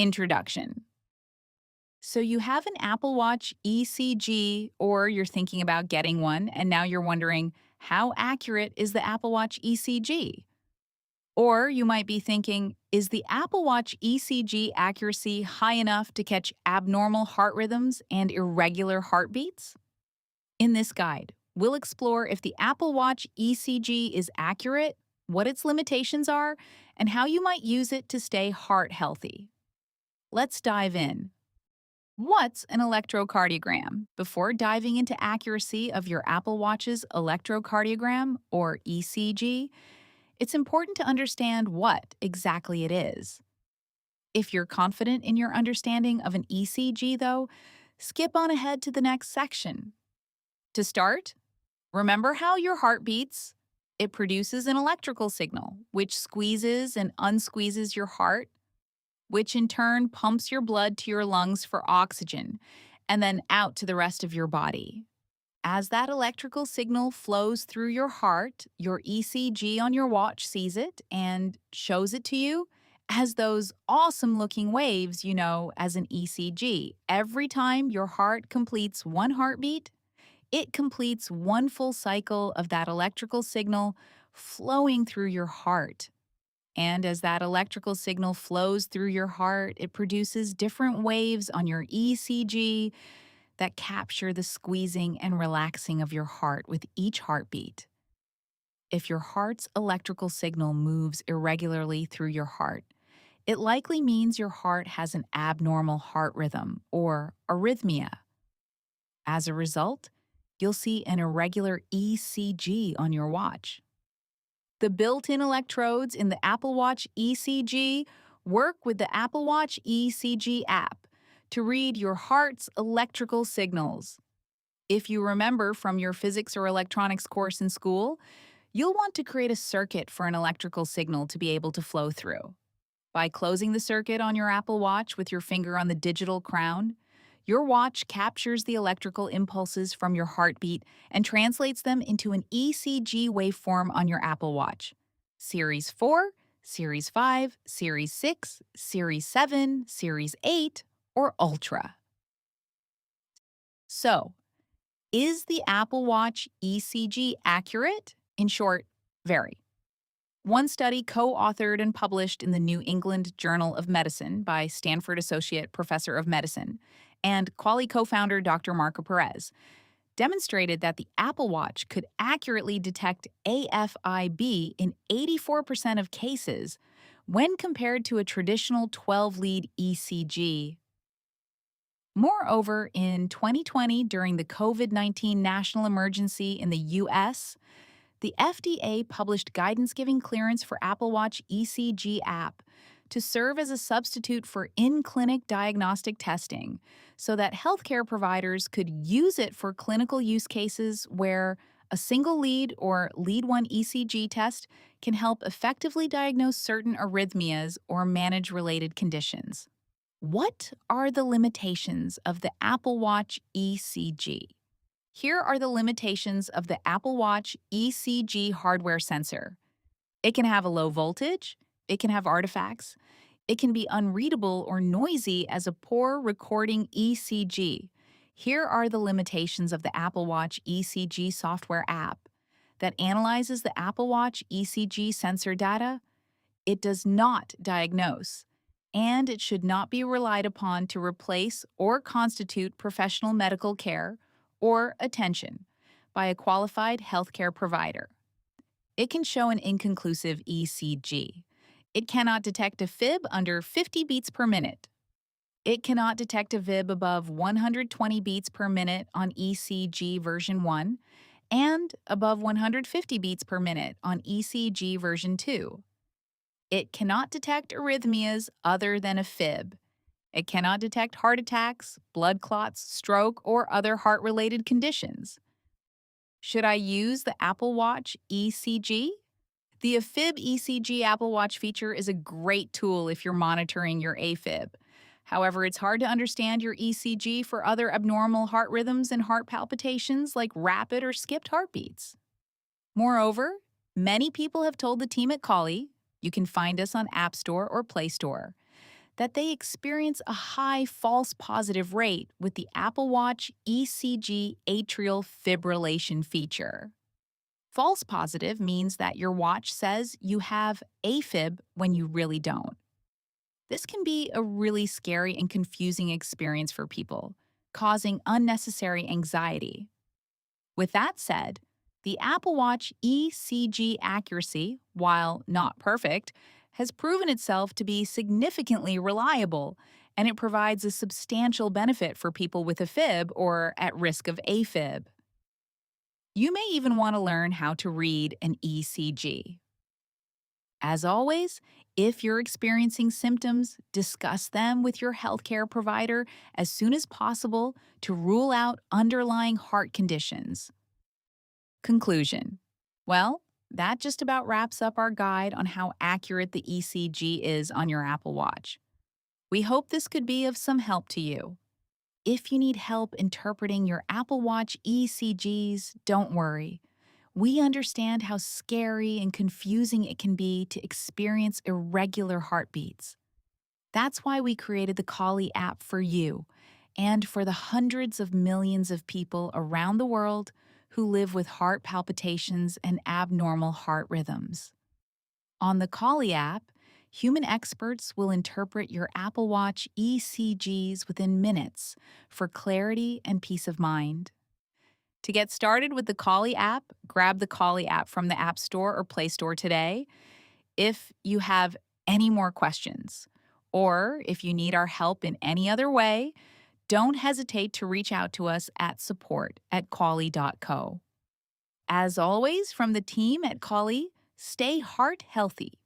Introduction. So you have an Apple Watch ECG, or you're thinking about getting one, and now you're wondering, how accurate is the Apple Watch ECG? Or you might be thinking, is the Apple Watch ECG accuracy high enough to catch abnormal heart rhythms and irregular heartbeats? In this guide, we'll explore if the Apple Watch ECG is accurate, what its limitations are, and how you might use it to stay heart healthy. Let's dive in. What's an electrocardiogram? Before diving into accuracy of your Apple Watch's electrocardiogram, or ECG, it's important to understand what exactly it is. If you're confident in your understanding of an ECG, though, skip on ahead to the next section. To start, remember how your heart beats. It produces an electrical signal, which squeezes and unsqueezes your heart, which in turn pumps your blood to your lungs for oxygen and then out to the rest of your body. As that electrical signal flows through your heart, your ECG on your watch sees it and shows it to you as those awesome looking waves you know as an ECG. Every time your heart completes one heartbeat, it completes one full cycle of that electrical signal flowing through your heart. And as that electrical signal flows through your heart, it produces different waves on your ECG that capture the squeezing and relaxing of your heart with each heartbeat. If your heart's electrical signal moves irregularly through your heart, it likely means your heart has an abnormal heart rhythm or arrhythmia. As a result, you'll see an irregular ECG on your watch. The built-in electrodes in the Apple Watch ECG work with the Apple Watch ECG app to read your heart's electrical signals. If you remember from your physics or electronics course in school, you'll want to create a circuit for an electrical signal to be able to flow through. By closing the circuit on your Apple Watch with your finger on the digital crown, your watch captures the electrical impulses from your heartbeat and translates them into an ECG waveform on your Apple Watch. Series 4, Series 5, Series 6, Series 7, Series 8, or Ultra. So, is the Apple Watch ECG accurate? In short, very. One study co-authored and published in the New England Journal of Medicine by Stanford Associate Professor of Medicine and Qaly co-founder Dr. Marco Perez demonstrated that the Apple Watch could accurately detect AFib in 84% of cases when compared to a traditional 12-lead ECG. Moreover, in 2020, during the COVID-19 national emergency in the U.S., the FDA published guidance giving clearance for Apple Watch ECG app to serve as a substitute for in-clinic diagnostic testing so that healthcare providers could use it for clinical use cases where a single lead or lead 1 ECG test can help effectively diagnose certain arrhythmias or manage related conditions. What are the limitations of the Apple Watch ECG? Here are the limitations of the Apple Watch ECG hardware sensor. It can have a low voltage, it can have artifacts, it can be unreadable or noisy as a poor recording ECG. Here are the limitations of the Apple Watch ECG software app that analyzes the Apple Watch ECG sensor data. It does not diagnose, and it should not be relied upon to replace or constitute professional medical care or attention by a qualified healthcare provider. It can show an inconclusive ECG. It cannot detect a fib under 50 beats per minute. It cannot detect a fib above 120 beats per minute on ECG version 1 and above 150 beats per minute on ECG version 2. It cannot detect arrhythmias other than a fib. It cannot detect heart attacks, blood clots, stroke, or other heart-related conditions. Should I use the Apple Watch ECG? The AFib ECG Apple Watch feature is a great tool if you're monitoring your AFib. However, it's hard to understand your ECG for other abnormal heart rhythms and heart palpitations like rapid or skipped heartbeats. Moreover, many people have told the team at Qaly, you can find us on App Store or Play Store, that they experience a high false positive rate with the Apple Watch ECG atrial fibrillation feature. False positive means that your watch says you have AFib when you really don't. This can be a really scary and confusing experience for people, causing unnecessary anxiety. With that said, the Apple Watch ECG accuracy, while not perfect, has proven itself to be significantly reliable, and it provides a substantial benefit for people with a fib or at risk of AFib. You may even want to learn how to read an ECG. As always, if you're experiencing symptoms, discuss them with your healthcare provider as soon as possible to rule out underlying heart conditions. Conclusion. Well, that just about wraps up our guide on how accurate the ECG is on your Apple Watch. We hope this could be of some help to you. If you need help interpreting your Apple Watch ECGs, don't worry. We understand how scary and confusing it can be to experience irregular heartbeats. That's why we created the Qaly app for you and for the hundreds of millions of people around the world who live with heart palpitations and abnormal heart rhythms. On the Qaly app, human experts will interpret your Apple Watch ECGs within minutes for clarity and peace of mind. To get started with the Qaly app, grab the Qaly app from the App Store or Play Store today. If you have any more questions, or if you need our help in any other way, don't hesitate to reach out to us at support@qaly.co. As always, from the team at Qaly, stay heart healthy.